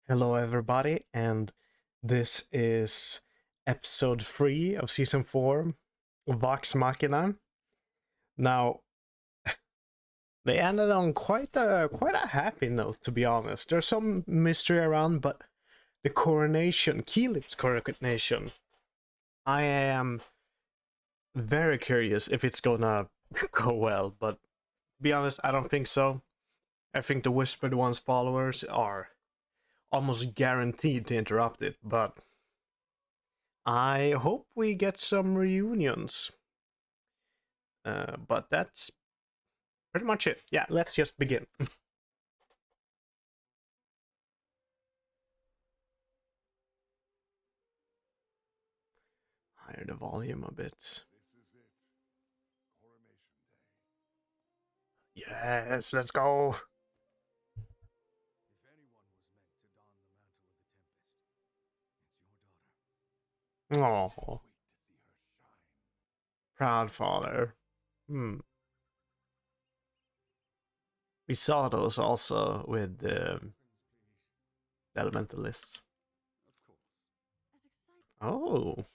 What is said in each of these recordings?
Hello, everybody, and this is episode 3 of season 4 of Vox Machina. Now, they ended on quite a happy note, to be honest. There's some mystery around, but the coronation, Keelip's coronation, I am very curious if it's gonna go well, but to be honest, I don't think so. I think the Whispered One's followers are almost guaranteed to interrupt it, but I hope we get some reunions. But that's pretty much it. Yeah, let's just begin. Higher the volume a bit. Yes, let's go. Oh, proud father. Hmm. We saw those also with the elementalists. Oh,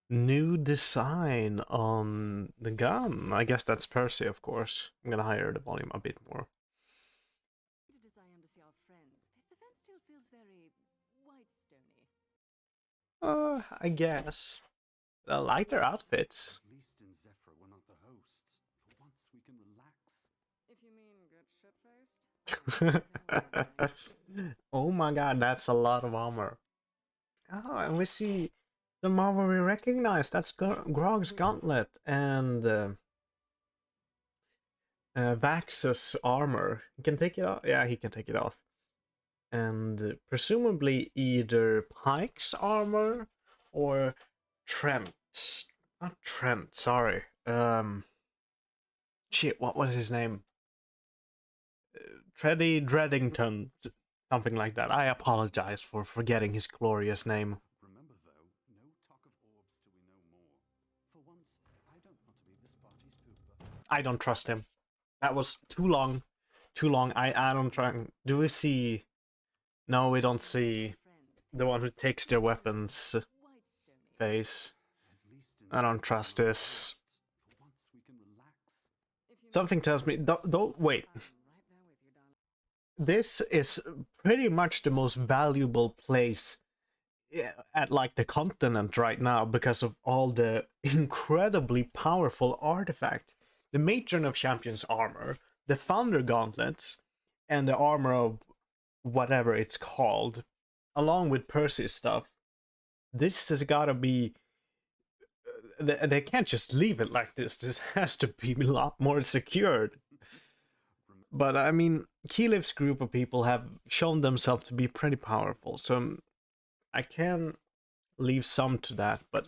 new design on the gun. I guess that's Percy, of course. I'm gonna higher the volume a bit more. I guess. Lighter outfits. Oh my god, that's a lot of armor. Oh, and we see the marvel we recognize. That's Grog's gauntlet and Vax's armor. He can take it off. Yeah, he can take it off. And presumably either Pike's armor or Trent. Not Trent, sorry. Shit, what was his name? Treddy Dreddington, something like that. I apologize for forgetting his glorious name. I don't trust him. That was too long. Too long. I don't try. Do we see? No, we don't see the one who takes their weapons face. I don't trust this. Something tells me. Don't wait. This is pretty much the most valuable place at like the continent right now because of all the incredibly powerful artifact. The Matron of Champions armor, the Thunder gauntlets, and the armor of whatever it's called, along with Percy's stuff. This has gotta be. They can't just leave it like this. This has to be a lot more secured. But I mean, Keelif's group of people have shown themselves to be pretty powerful, so I can leave some to that, but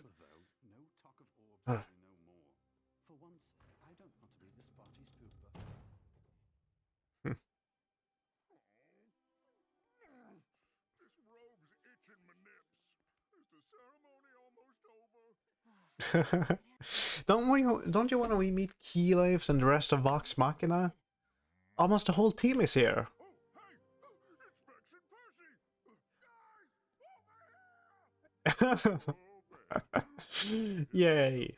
don't you want to meet Keylifes and the rest of Vox Machina? Almost the whole team is here. Yay.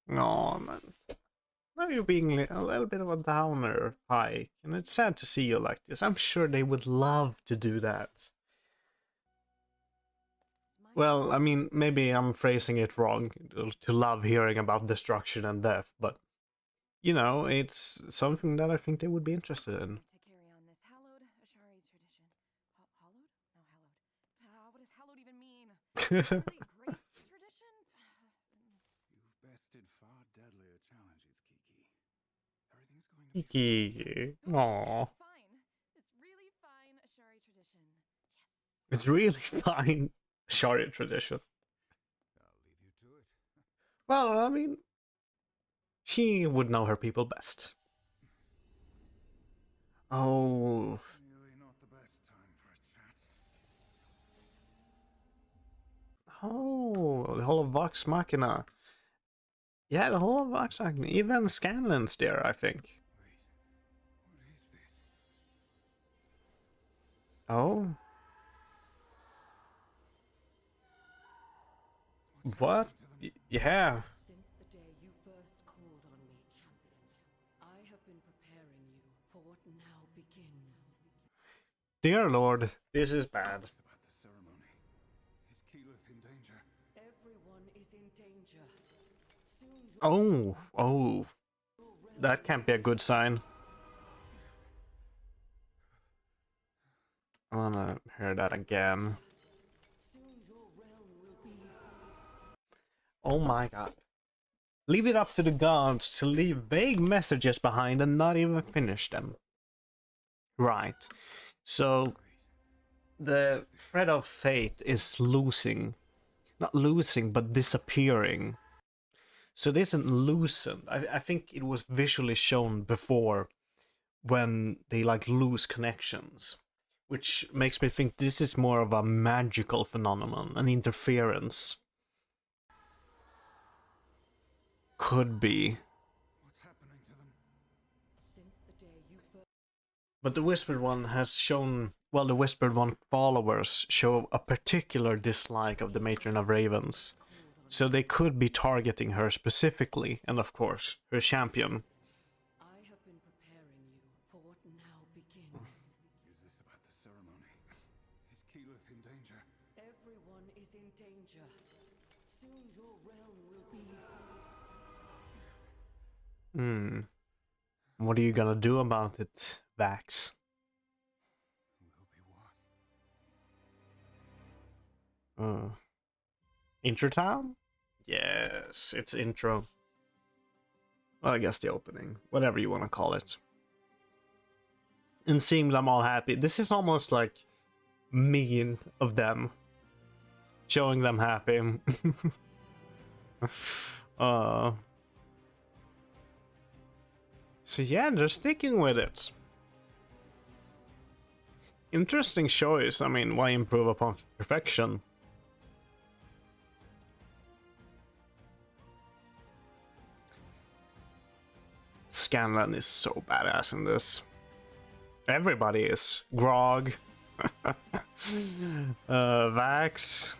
No, man. Now you're being a little bit of a downer, Pike, and it's sad to see you like this. I'm sure they would love to do that. Well, I mean, maybe I'm phrasing it wrong, to love hearing about destruction and death, but, you know, it's something that I think they would be interested in. Kiki. Aww. It's really fine. Sharia tradition. Well, I mean, she would know her people best. Oh. Oh, the whole of Vox Machina. Yeah, the whole of Vox Machina. Even Scanlan's there, I think. Oh. What? Yeah. Since the day you first called on me, champion, I have been preparing you for what now begins. Dear Lord, this is bad. About the ceremony. Is Keyleth in danger? Everyone is in danger. Soon Oh. That can't be a good sign. I wanna hear that again. soon your realm will be. Oh my god. Leave it up to the gods to leave vague messages behind and not even finish them. Right. So, the thread of fate is losing. Not losing, but disappearing. So it isn't loosened. I think it was visually shown before when they like lose connections. Which makes me think this is more of a magical phenomenon, an interference. Could be. What's happening to them? Since the day you first. But the Whispered One has shown, well, the Whispered One followers show a particular dislike of the Matron of Ravens. So they could be targeting her specifically, and of course, her champion. I have been preparing you for what now begins. Is this about the ceremony? Is Keyleth in danger? Everyone is in danger. Soon your realm will be. What are you gonna do about it, Vax? Will be what? Intro town? Yes, it's intro. Well, I guess the opening. Whatever you want to call it. And seeing them all happy. This is almost like mean of them. Showing them happy. So yeah, they're sticking with it. Interesting choice. I mean, why improve upon perfection? Scanlan is so badass in this. Everybody is. Grog. Vax.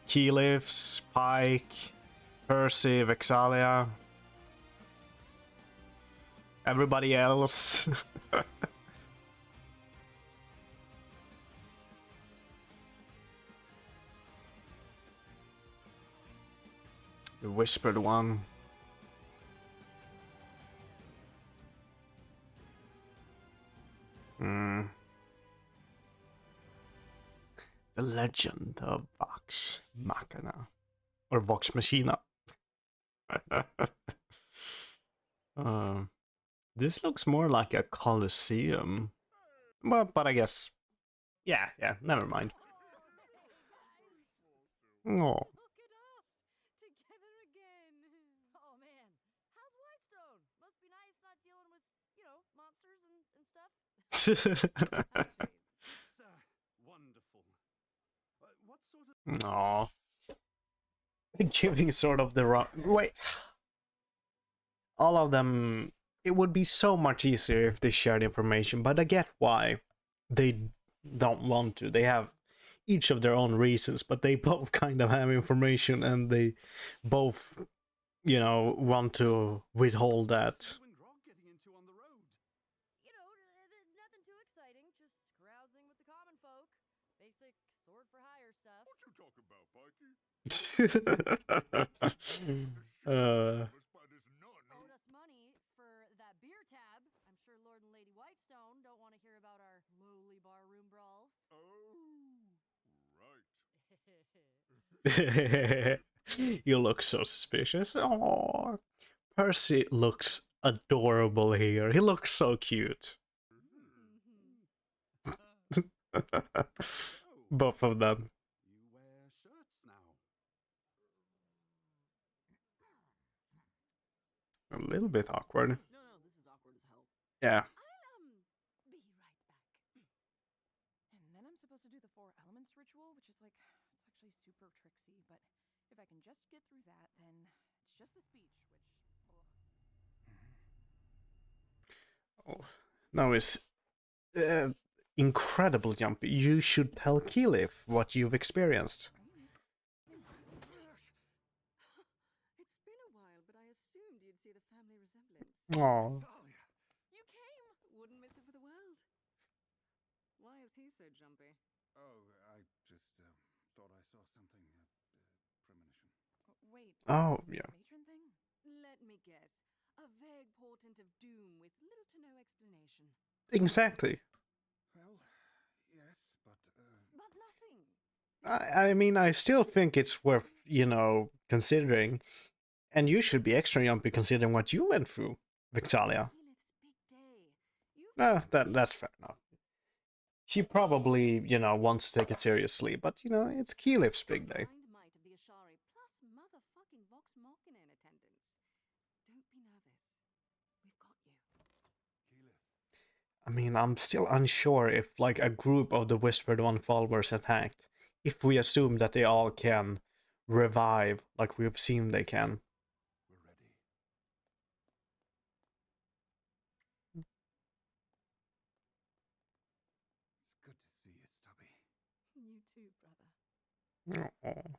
Keylifs. Pike. Percy. Vexalia. Everybody else. The Whispered One. The Legend of Vox Machina. Or Vox Machina. This looks more like a coliseum. But I guess... Yeah, never mind. Oh. Look at us, together again. Oh man, how's Whitestone? Must be nice not dealing with, monsters and stuff. It's wonderful. What sort of... Aw. Giving sort of the wrong... Wait. All of them... It would be so much easier if they shared information, but I get why they don't want to. They have each of their own reasons, but they both kind of have information and they both, want to withhold that. You and Grog getting into on the road? Nothing too exciting, just grousing with the common folk. Basic sword for hire stuff. What you talking about, Pikey? As bad as none. Owed us money for that beer tab. I'm sure Lord and Lady Whitestone don't want to hear about our lowly barroom brawls. Oh, right. You look so suspicious. Oh, Percy looks adorable here. He looks so cute. Both of them. You wear shirts now. A little bit awkward. No, this is awkward as hell. Yeah. I'll, be right back. And then I'm supposed to do the 4 outfits. elements ritual, which is like, it's actually super tricksy, but if I can just get through that, then it's just the speech, which, ugh. Oh, no, it's uh, incredible jumpy. You should tell Keyleth what you've experienced. Are you It's been a while, but I assumed you'd see the family resemblance. Oh, Thalia! You came! Wouldn't miss it for the world. Why is he so jumpy? Oh, I just thought I saw something, premonition. Wait, Oh, is this yeah. a matron thing? Let me guess. A vague portent of doom with little to no explanation. Exactly. Well, yes, but But nothing. I mean, I still think it's worth, considering. And you should be extra jumpy considering what you went through, Vixalia. Keyleth's big day. You've That's fair enough. She probably, wants to take it seriously, but, it's Keyleth's big day. combined might of the Ashari plus motherfucking Vox Machina in attendance. Don't be nervous. We've got you. Keyleth. I mean, I'm still unsure if, like, a group of the Whispered One followers attacked, if we assume that they all can revive, like we've seen they can. We're ready. It's good to see you, Stubby. You too, brother. Oh.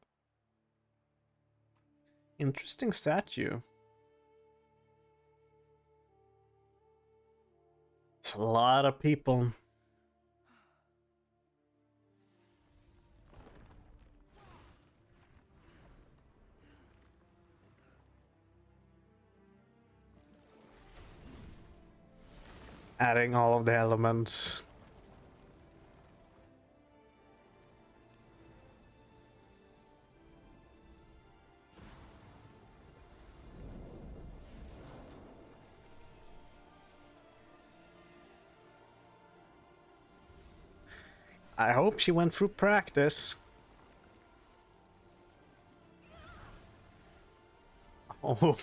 Interesting statue. It's a lot of people. Adding all of the elements. I hope she went through practice. Oh,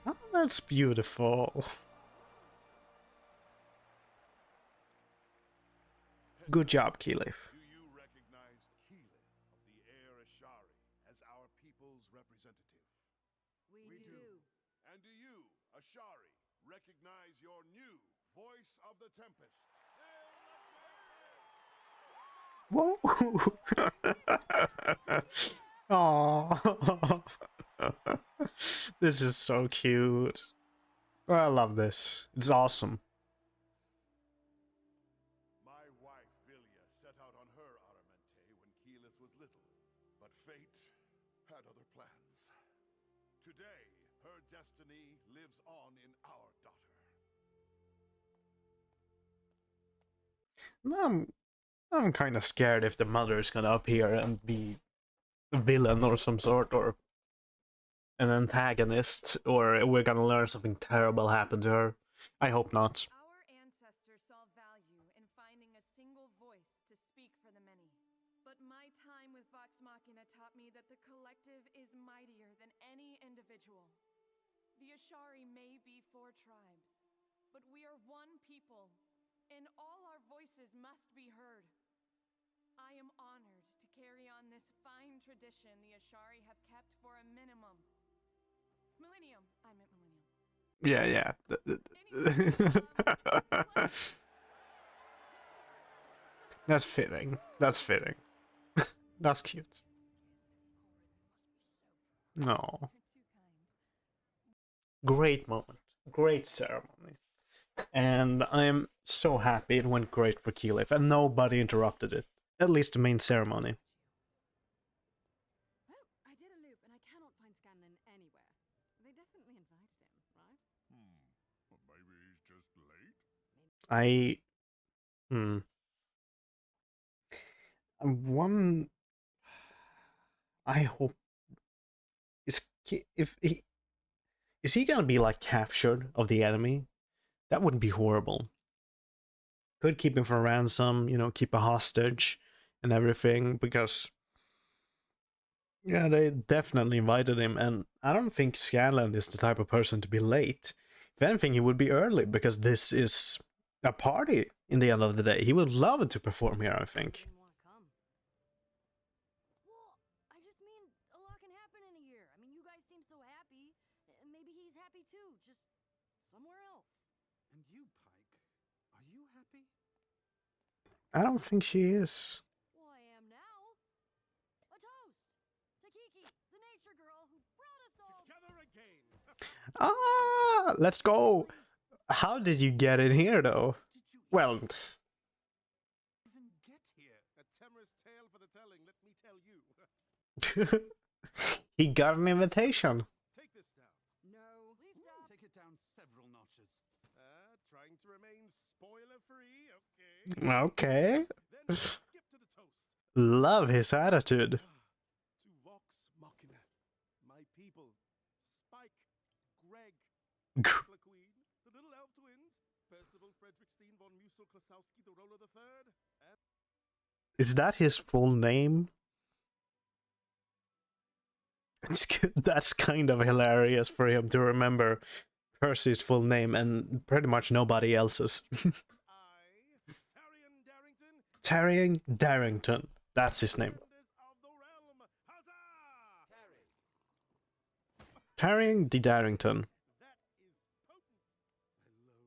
oh that's beautiful. Good job, Keyleth. Do you recognize Keyleth of the Air Ashari as our people's representative? We do. And do you, Ashari, recognize your new voice of the Tempest? Whoa! Aww. This is so cute. I love this. It's awesome. My wife, Vilya, set out on her Aramente when Keyleth was little, but fate had other plans. Today, her destiny lives on in our daughter. I'm kind of scared if the mother is gonna appear and be a villain or some sort, or an antagonist, or we're gonna learn something terrible happened to her. I hope not. Our ancestors saw value in finding a single voice to speak for the many. But my time with Vox Machina taught me that the collective is mightier than any individual. The Ashari may be 4 tribes, but we are one people, and all our voices must be heard. I am honored to carry on this fine tradition the Ashari have kept for a millennium. I meant millennium. Yeah. That's fitting. That's fitting. That's cute. No. You're too kind. Great moment. Great ceremony. And I'm so happy it went great for Keyleth, and nobody interrupted it. At least the main ceremony. Well, I did a loop and I cannot find Scanlan anywhere. They definitely invited him, right? Well, maybe he's just late? One. I hope. If he. Is he gonna be, like, captured of the enemy? That wouldn't be horrible. Could keep him for ransom, keep a hostage and everything, because yeah, they definitely invited him, and I don't think Scanlan is the type of person to be late. If anything, he would be early, because this is a party in the end of the day. He would love to perform here, I think. Didn't want to come. Well, I just mean a lot can happen in a year. I mean, you guys seem so happy. Maybe he's happy too, just somewhere else. And you, Pike, are you happy? I don't think she is. Well, I am now. A toast to Kiki, the nature girl who brought us all. Together again. Ah, let's go. How did you get in here, though? Did you Well, even get here? A timorous tale for the telling, let me tell you. he got an invitation. Take this down. No. Please stop. Take it down several notches. Trying to remain spoiler-free, okay. Okay. Then skip to the toast. Love his attitude. To Vox Machina. My people. Spike, Greg, Tekla Queen, the little elf twins, Percival Frederickstein von Musel-Klasowski, the Roller the Third, and Is that his full name? That's kind of hilarious for him to remember Percy's full name and pretty much nobody else's. I, Taryon Darrington, Taryon Darrington. That's his name. defenders of the realm. Huzzah! Taryon D. Darrington. That is potent. I love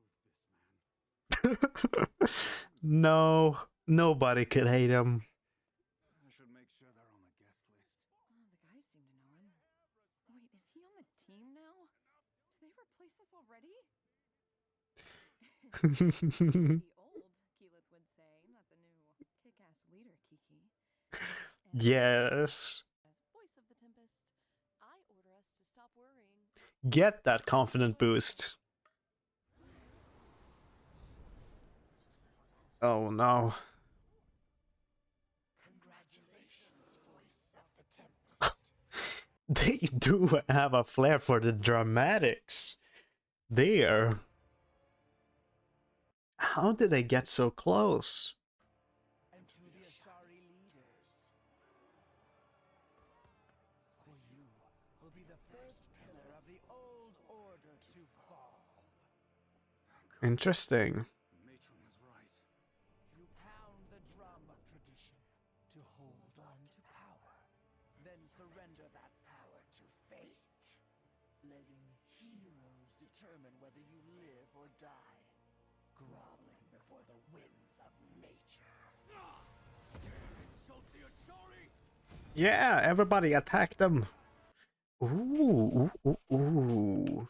this man. No, nobody could hate him. I should make sure they're on the guest list. Oh, the guys seem to know him. Wait, is he on the team now? Did they replace us already? The old, Keyleth would say, not the new kick-ass leader, Kiki. And Yes. as voice of the Tempest, I order us to stop worrying. Get that confident boost. Oh no. They do have a flair for the dramatics. There. How did they get so close? And to the Ashari leaders. For you will be the first pillar of the old order to fall. Interesting. Matron was right. You pound the drum of tradition to hold on to power, then surrender that power to fate, letting heroes determine whether you live or die, groveling before the whims of nature. Insult the Ashari! Yeah, everybody attack them. Ooh, ooh, ooh, ooh.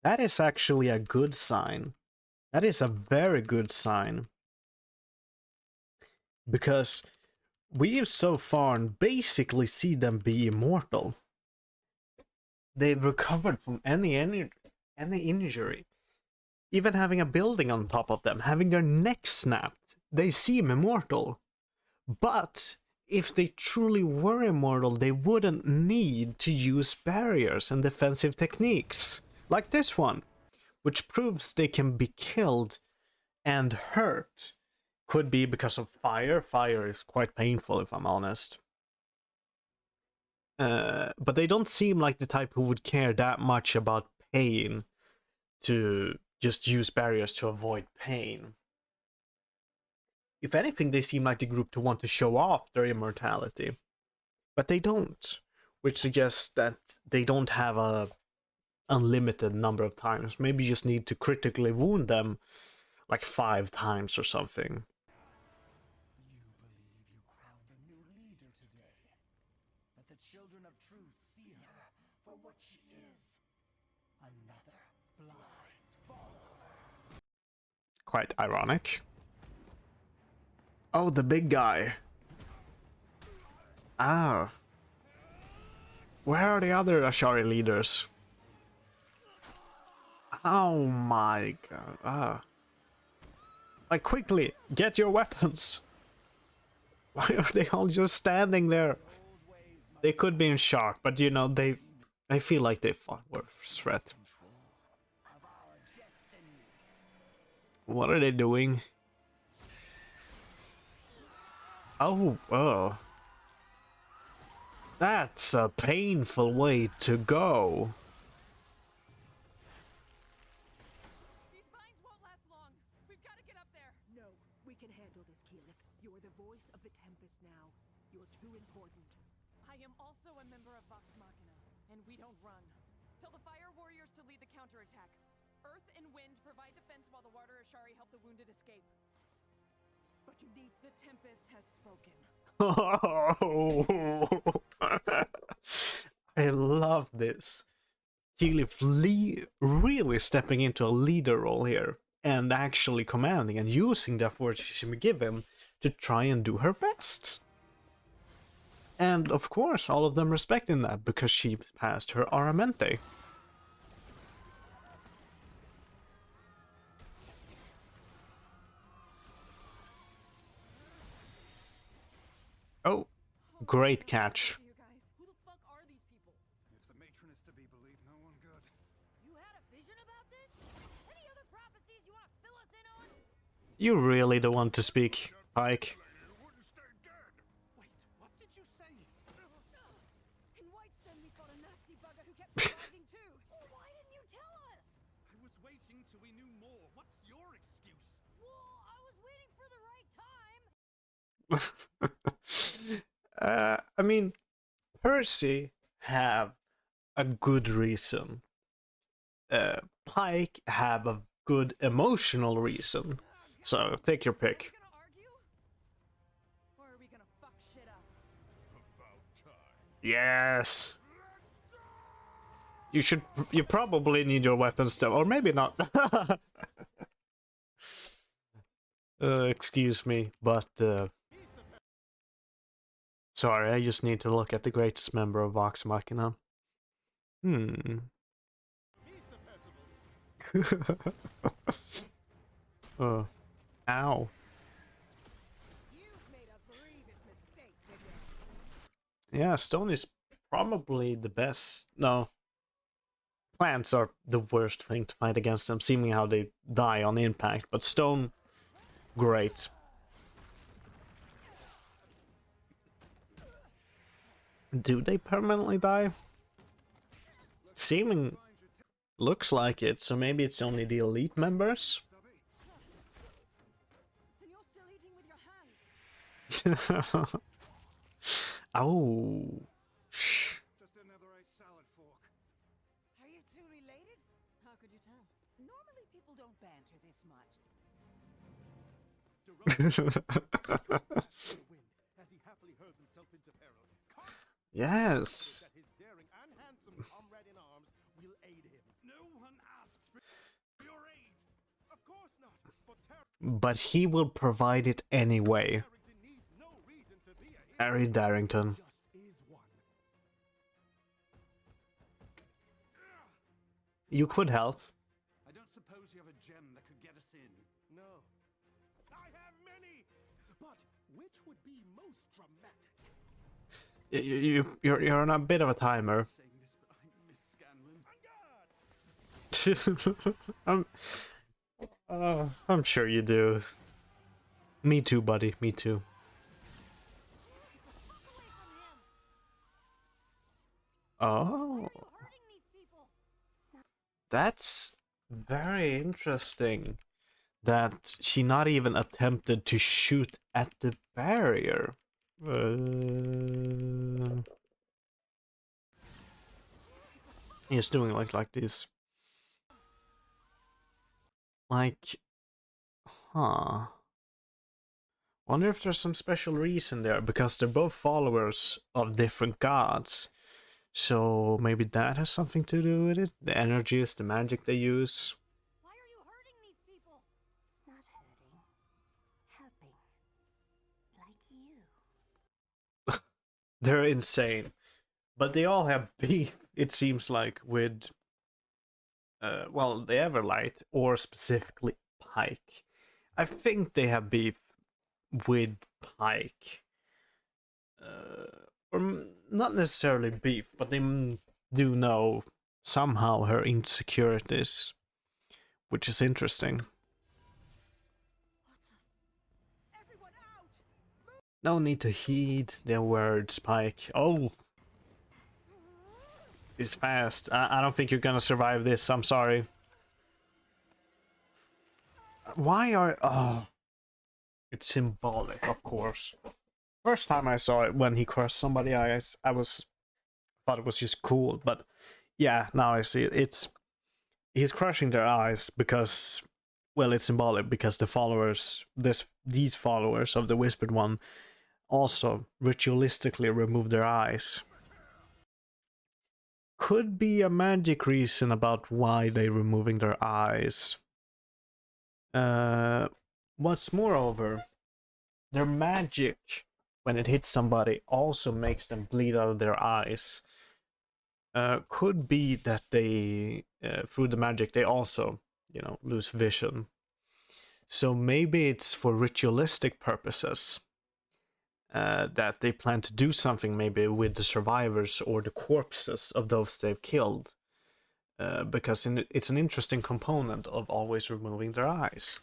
That is actually a good sign. That is a very good sign. Because we've so far basically see them be immortal. They've recovered from any injury. Even having a building on top of them, having their necks snapped, they seem immortal. But if they truly were immortal, they wouldn't need to use barriers and defensive techniques, like this one, which proves they can be killed and hurt. Could be because of fire. Fire is quite painful, if I'm honest. But they don't seem like the type who would care that much about pain to just use barriers to avoid pain. If anything, they seem like the group to want to show off their immortality. But they don't, which suggests that they don't have a unlimited number of times. Maybe you just need to critically wound them like 5 times or something. You believe you crowned a new leader today, but the children of truth see her for what she is. Another blind follower. Quite ironic. Oh, the big guy. Ah. Where are the other Ashari leaders? Oh my god. Ah. Like, quickly, get your weapons. Why are they all just standing there? They could be in shock, but you know, I feel like they fought worth threat. What are they doing? Oh, oh. That's a painful way to go. These vines won't last long. We've voice of the Tempest now. You're too important. I am also a member of Vox Machina, and we don't run. Tell the Fire Warriors to lead the counterattack. Earth and Wind provide defense while the Water Ashari help the wounded escape. But you need... The Tempest has spoken. I love this. Keyleth really stepping into a leader role here and actually commanding and using the authority she may give him to try and do her best. And of course, all of them respecting that because she passed her Aramente. Oh, great catch. You guys, who the fuck are these people? If the matron is to be believed, no one good. You had a vision about this? Any other prophecies you want to fill us in on? You really don't want to speak, Pike. Wait, what did you say? In Whitestone, we fought a nasty bugger who kept surviving too. Well, why didn't you tell us? I was waiting till we knew more. What's your excuse? Well, I was waiting for the right time. I mean, Percy have a good reason. Pike have a good emotional reason. So take your Are we pick. gonna argue? Or are we gonna fuck shit up? Yes. You probably need your weapons still, or maybe not. Excuse me, but sorry, I just need to look at the greatest member of Vox Machina. Ow. You've made a grievous mistake today. Yeah, stone is probably the best. No. Plants are the worst thing to fight against them, seeming how they die on impact, but stone, great. Do they permanently die? Seeming looks like it, so maybe it's only the elite members? And you're still eating with your hands. Oh. Shh. Just another ice salad fork. Are you two related? How could you tell? Normally people don't banter this much. Wind, as he happily hurls himself into peril. Yes. That his daring and handsome comrade in arms will aid him. No one asks for your aid. Of course not. For But he will provide it anyway. Darrington needs no reason to be a hero. Taryon Darrington. Just is one. You could help. I don't suppose you have a gem that could get us in. No. I have many. But which would be most dramatic? You're on a bit of a timer. Saying this, but I miss Scanlan. I'm sure you do. Me too, buddy. Me too. Fuck away from him. Oh, Why are you hurting these people? that's very interesting. That she not even attempted to shoot at the barrier. He's doing like this. Like, huh. Wonder if there's some special reason there, because they're both followers of different gods. So maybe that has something to do with it? The energies, the magic they use. Why are you hurting these people? Not hurting. Helping. Like you. They're insane. But they all have beef, it seems like, with well, the Everlight, or specifically Pike. I think they have beef with Pike. Not necessarily beef, but they do know somehow her insecurities, which is interesting. Everyone out! No need to heed their words, Pike. Oh! It's fast. I don't think you're gonna survive this, I'm sorry. Why are... Oh. It's symbolic, of course. First time I saw it when he crushed somebody, I was thought it was just cool, but yeah, now I see it. He's crushing their eyes because, well, it's symbolic because the followers, these followers of the Whispered One, also ritualistically remove their eyes. Could be a magic reason about why they're removing their eyes. What's moreover, their magic, when it hits somebody, also makes them bleed out of their eyes. Could be that they, through the magic, they also, lose vision. So maybe it's for ritualistic purposes. That they plan to do something maybe with the survivors or the corpses of those they've killed. Because it's an interesting component of always removing their eyes.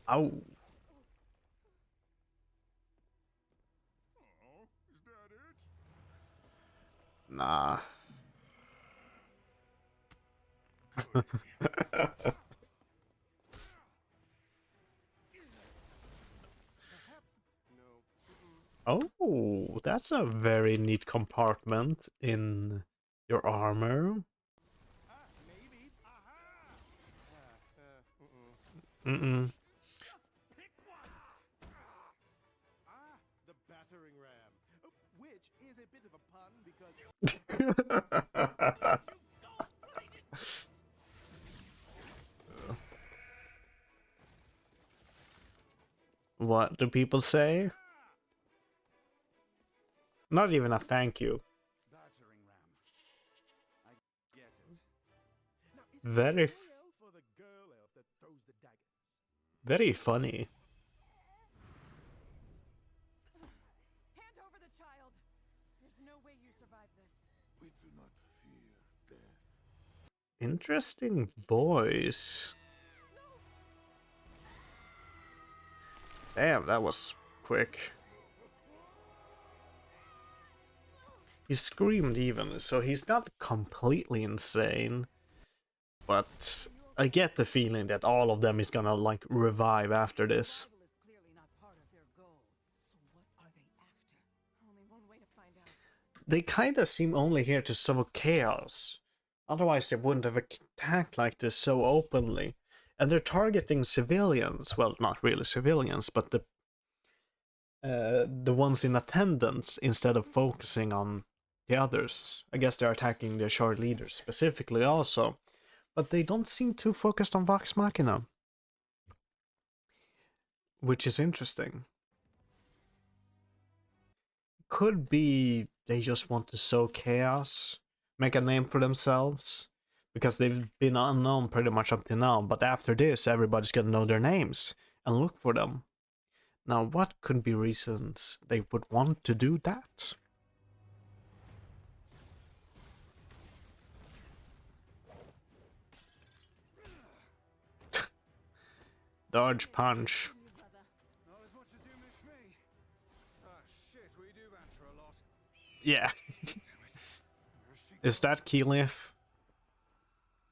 Ow. Is that it? Nah. Oh, that's a very neat compartment in your armor. Maybe. Aha! Mm-mm. The battering ram. Which is a bit of a pun because What do people say? Not even a thank you. Battering ram. I get it. now, is it Very, the boy elf or the girl elf that throws the daggers? very funny. Hand over the child. There's no way you survive this. We do not fear death. Interesting voice. Damn, that was quick. He screamed even, so he's not completely insane. But I get the feeling that all of them is gonna, like, revive after this. Survival is clearly not part of their goal. So what are they after? Only one way to find out. They kinda seem only here to sow chaos. Otherwise they wouldn't have attacked like this so openly. And they're targeting civilians. Well, not really civilians, but the ones in attendance instead of focusing on the others. I guess they're attacking the shard leaders specifically also. But they don't seem too focused on Vox Machina. Which is interesting. Could be they just want to sow chaos, make a name for themselves, because they've been unknown pretty much up to now, but after this everybody's gonna know their names and look for them. Now what could be reasons they would want to do that? Dodge punch. Not as much as you miss me. Ah, shit, we do banter a lot. Yeah. Where's she Is that Keyleth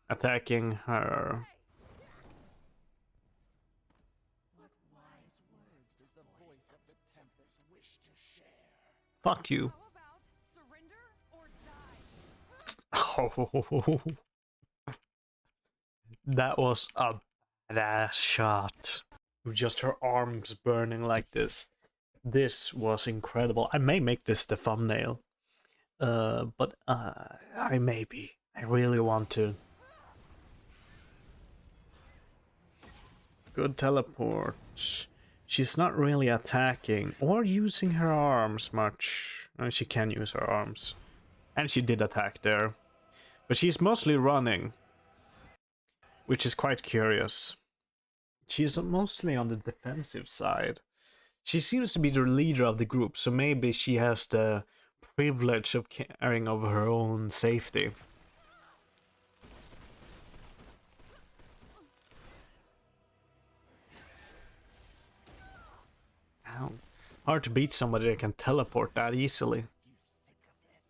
attacking her? What wise words does the voice of the Tempest wish to share? Fuck you. How about surrender or die? Oh, that was a badass shot. With just her arms burning like this. This was incredible. I may make this the thumbnail. But I maybe. I really want to. Good teleport. She's not really attacking or using her arms much. No, she can use her arms. And she did attack there. But she's mostly running. Which is quite curious. She's mostly on the defensive side. She seems to be the leader of the group, so maybe she has the privilege of caring over her own safety. Ow. Hard to beat somebody that can teleport that easily. You sick of this?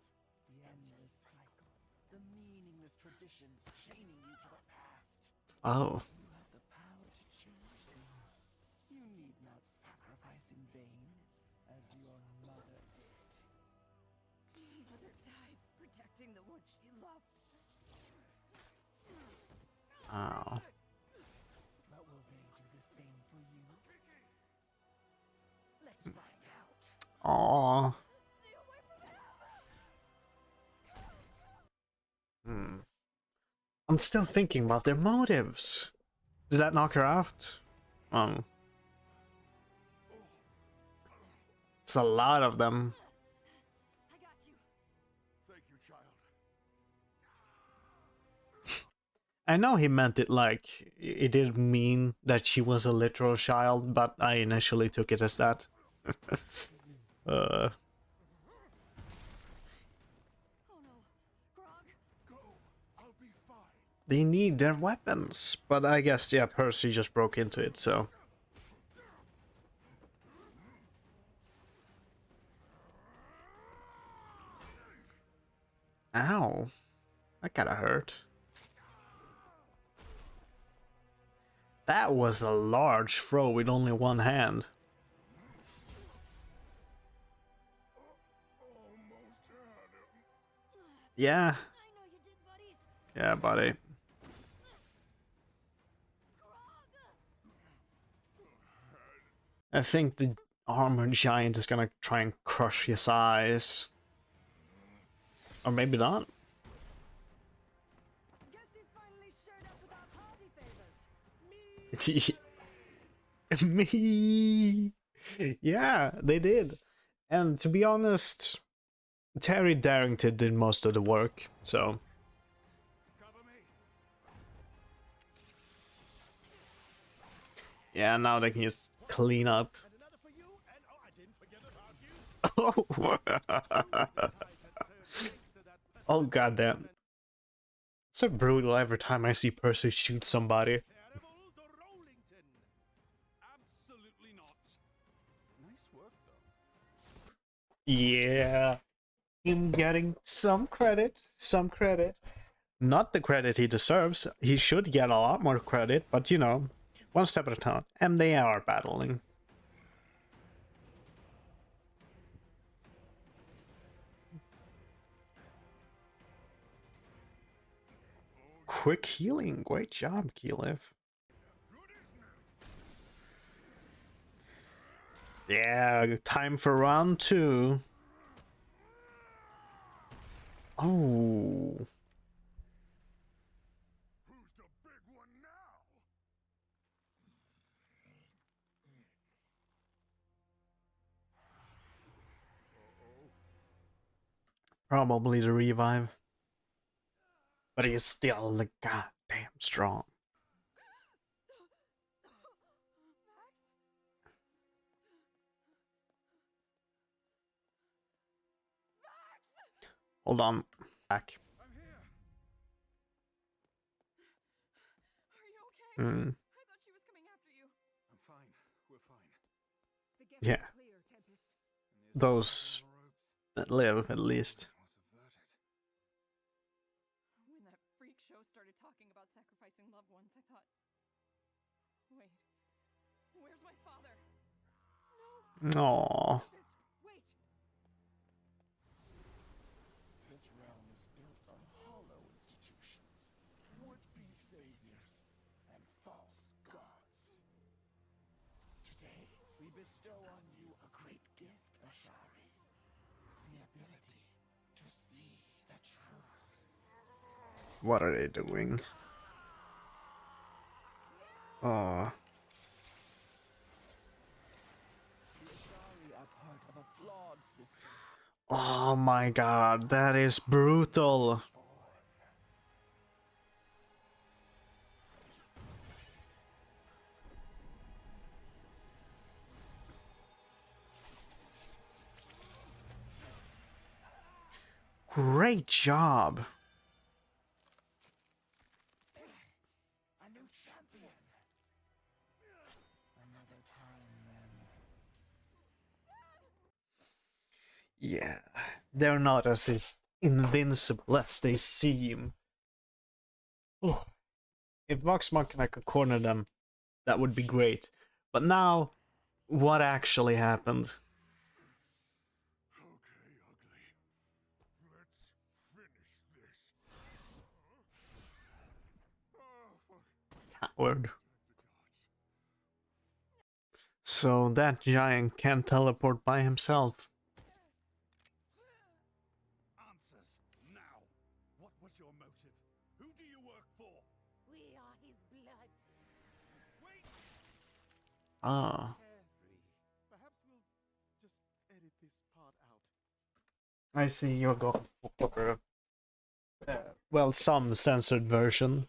The endless cycle. The meaningless traditions chaining you to the past. Oh. You have the power to change sacrifice in vain, as your mother did. Mother died protecting the one she loved. Oh. But will they do the same for you? Let's find out. Aw. Stay away from him! I'm still thinking about their motives. Did that knock her out? It's a lot of them. I got you. Thank you, child. I know he meant it like it didn't mean that she was a literal child, but I initially took it as that. Oh no. Grog. Go. I'll be fine. They need their weapons, but I guess, yeah, Percy just broke into it, so. Ow. That gotta hurt. That was a large throw with only one hand. Yeah. I know you did, buddies. Yeah, buddy. I think the armored giant is gonna try and crush his eyes. Or maybe not. Guess you finally showed up without party favors. Me. Yeah, they did. And to be honest, Taryon Darrington did most of the work, so. Cover me. Yeah, now they can just clean up. And another for you. And oh, I didn't forget about you. Oh, goddamn. It's so brutal every time I see Percy shoot somebody. Terrible to Rollington. Absolutely not. Nice work, though. Yeah. Him getting some credit. Some credit. Not the credit he deserves. He should get a lot more credit, but you know, one step at a time. And they are battling. Quick healing. Great job, Keyleth. Yeah, time for round 2. Oh. Who's the big one now? Probably the revive. But he's still like goddamn strong. Hold on. Back. I'm here. Are you okay? Hmm. I thought she was coming after you. I'm fine. We're fine. The guess Yeah. is clear, Tempest. And Those the ropes that live, at least. was averted. When that freak show started talking about sacrificing loved ones, I thought, wait, where's my father? Aww. Wait! This realm is built on hollow institutions, would-be saviors, and false gods. Today, we bestow on you a great gift, Ashari. The ability to see the truth. What are they doing? Oh. The Ashari are part of a flawed system. Oh my god, that is brutal. Great job. A new champion. Another time, then. Yeah, they're not as invincible as they seem. Oh. If Vox Machina could corner them, that would be great. But now, what actually happened. Okay, ugly. Let's finish this. Oh, fuck. Coward. So that giant can't teleport by himself. Answers now. What was your motive? Who do you work for? We are his blood. Wait! Ah, Carefree. Perhaps we'll just edit this part out. I see you're going for well, some censored version.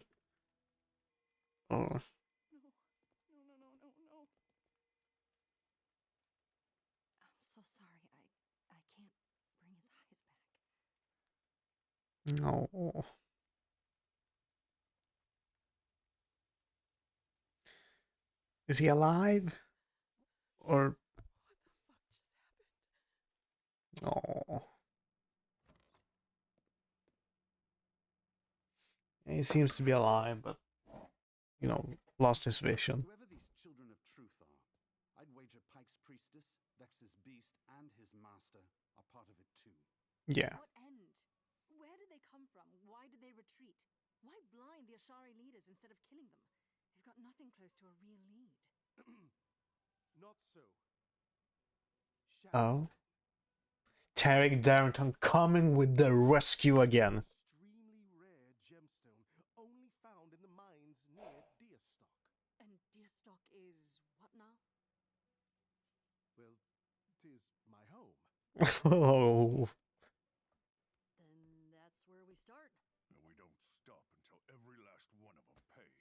Oh, No, no, no, no, no, no. I'm so sorry. I can't bring his eyes back. no. Is he alive? Or oh, he seems to be alive, but you know, lost his vision. Whoever these children of truth are, I'd wager Pike's priestess, Vex's beast, and his master are part of it too. Yeah. What end? Where did they come from? Why did they retreat? Why blind the Ashari leaders instead of killing them? We've got nothing close to a real lead. Not so. Oh. Taryon Darrington coming with the rescue again. Extremely rare gemstone, only found in the mines near Deerstock. And Deerstock is what now? Well, 'tis my home. Oh. Then that's where we start. And we don't stop until every last one of them pays.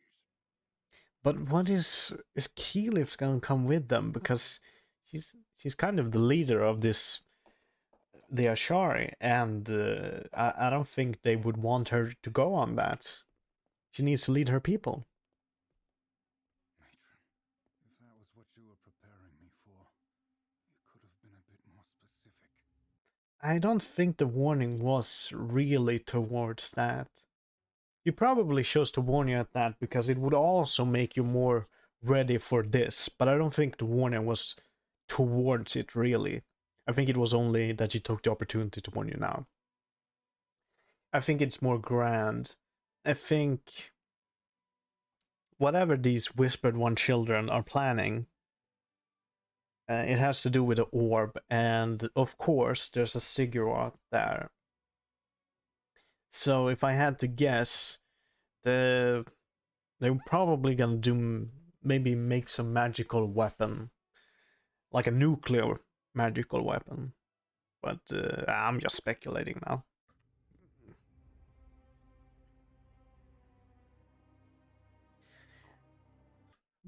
But what is Keylif's gonna come with them? Because she's kind of the leader of this, the Ashari, and I don't think they would want her to go on that. She needs to lead her people. Matron, if that was what you were preparing me for, you could have been a bit more specific. I don't think the warning was really towards that. You probably chose to warn you at that because it would also make you more ready for this, but I don't think the warning was towards it really. I think it was only that she took the opportunity to warn you now. I think it's more grand. I think whatever these Whispered One children are planning, it has to do with the orb, and of course there's a ziggurat there. So if I had to guess, they're probably gonna do maybe make some magical weapon, like a nuclear magical weapon. But I'm just speculating now.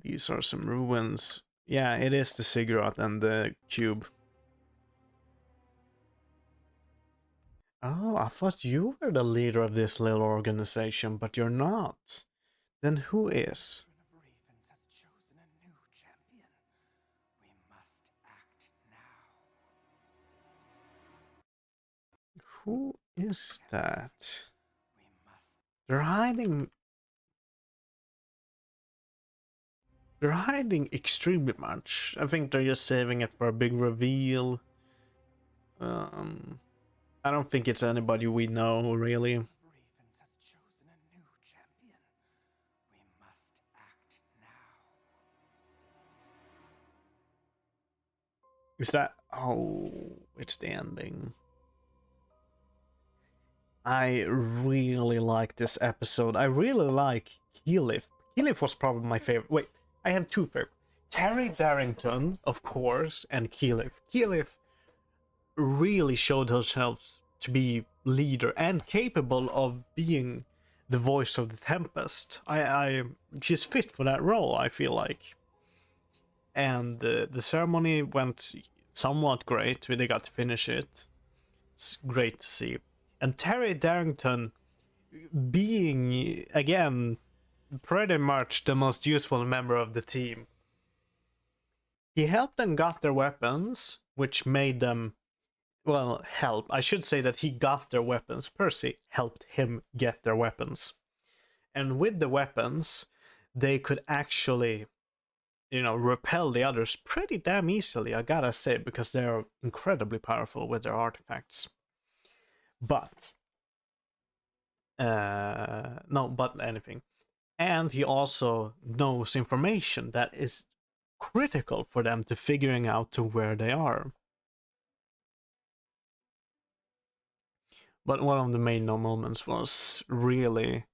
These are some ruins. Yeah, it is the ziggurat and the cube. Oh, I thought you were the leader of this little organization, but you're not. Then who is? Children of Ravens has chosen a new champion. We must act now. Who is that? We must. They're hiding. They're hiding extremely much. I think they're just saving it for a big reveal. I don't think it's anybody we know, really. Ravens has chosen a new champion. We must act now. Is that... Oh, it's the ending. I really like this episode. I really like Keylif. Keylif was probably my favorite. Wait, I have two favorites. Taryon Darrington, of course, and Keylif. Keylif really showed herself to be leader and capable of being the voice of the Tempest. She's fit for that role, I feel like. And the ceremony went somewhat great. They got to finish it. It's great to see. And Taryon Darrington being, again, pretty much the most useful member of the team. He helped them got their weapons, which made them, well, help. I should say that he got their weapons. Percy helped him get their weapons. And with the weapons, they could actually repel the others pretty damn easily, I gotta say, because they're incredibly powerful with their artifacts. But no, but anything. And he also knows information that is critical for them to figuring out to where they are. But one of the main moments was really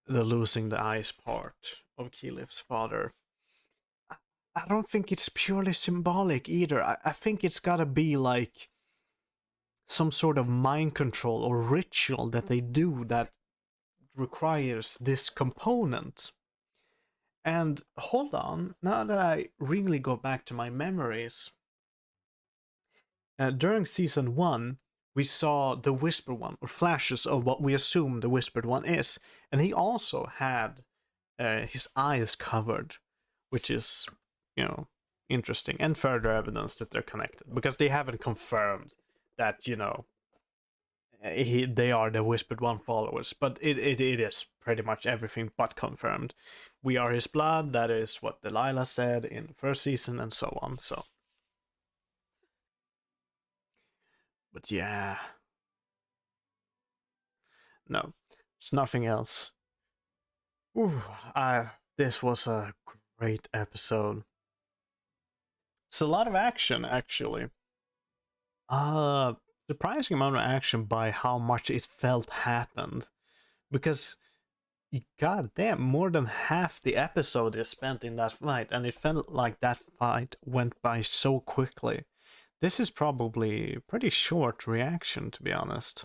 the losing the eyes part of Keyleth's father. I don't think it's purely symbolic either. I think it's gotta be like some sort of mind control or ritual that they do that requires this component. And hold on, now that I really go back to my memories, during season 1, we saw the Whispered One, or flashes of what we assume the Whispered One is, and he also had his eyes covered, which is, interesting, and further evidence that they're connected, because they haven't confirmed that, they are the Whispered One followers, but it is pretty much everything but confirmed. We are his blood, that is what Delilah said in the first season, and so on, so. But yeah. No, it's nothing else. Ooh, this was a great episode. It's a lot of action, actually. Surprising amount of action by how much it felt happened. Because, goddamn, more than half the episode is spent in that fight, and it felt like that fight went by so quickly. This is probably pretty short reaction, to be honest.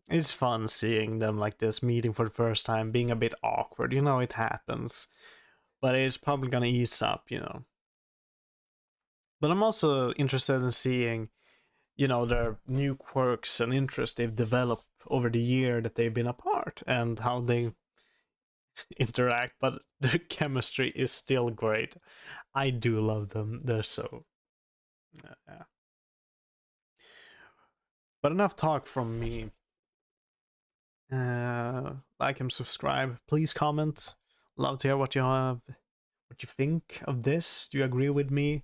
It's fun seeing them like this, meeting for the first time, being a bit awkward. It happens. But it's probably gonna ease up, But I'm also interested in seeing, their new quirks and interests they've developed over the year that they've been apart and how they interact. But their chemistry is still great. I do love them. They're so. Yeah. But enough talk from me. Like and subscribe. Please comment. Love to hear what you think of this. Do you agree with me?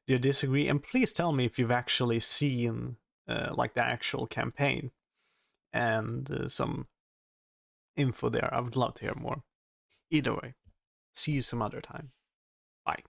Do you disagree? And please tell me if you've actually seen like the actual campaign and some info there. I would love to hear more. Either way, see you some other time. Bye.